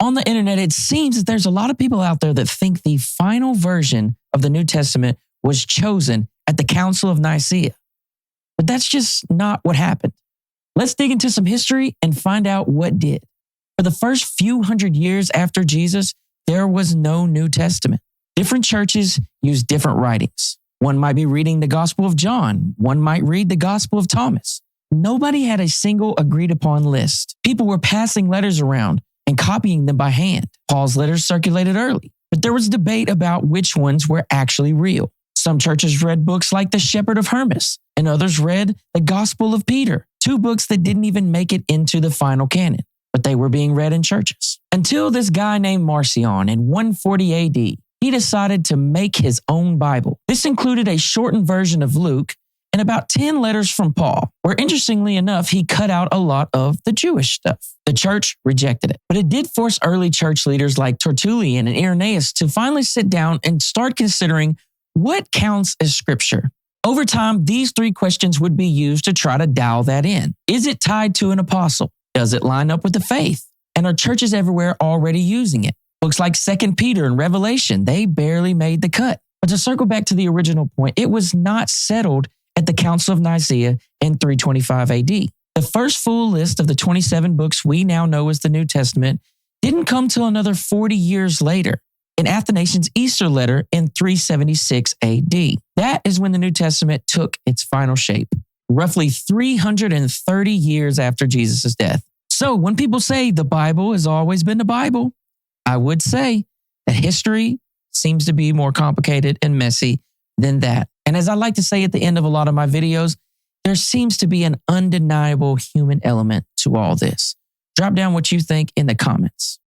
On the internet, it seems that there's a lot of people out there that think the final version of the New Testament was chosen at the Council of Nicaea. But that's just not what happened. Let's dig into some history and find out what did. For the first few hundred years after Jesus, there was no New Testament. Different churches used different writings. One might be reading the Gospel of John. One might read the Gospel of Thomas. Nobody had a single agreed upon list. People were passing letters around and copying them by hand. Paul's letters circulated early, but there was debate about which ones were actually real. Some churches read books like the Shepherd of Hermas, and others read the Gospel of Peter, two books that didn't even make it into the final canon, but they were being read in churches. Until this guy named Marcion in 140 AD, he decided to make his own Bible. This included a shortened version of Luke and about 10 letters from Paul, where interestingly enough, he cut out a lot of the Jewish stuff. The church rejected it, but it did force early church leaders like Tertullian and Irenaeus to finally sit down and start considering what counts as scripture. Over time, these three questions would be used to try to dial that in. Is it tied to an apostle? Does it line up with the faith? And are churches everywhere already using it? Books like 2 Peter and Revelation, they barely made the cut. But to circle back to the original point, it was not settled at the Council of Nicaea in 325 AD. The first full list of the 27 books we now know as the New Testament didn't come till another 40 years later in Athanasius' Easter letter in 376 AD. That is when the New Testament took its final shape, roughly 330 years after Jesus' death. So when people say the Bible has always been the Bible, I would say that history seems to be more complicated and messy than that. And as I like to say at the end of a lot of my videos, there seems to be an undeniable human element to all this. Drop down what you think in the comments.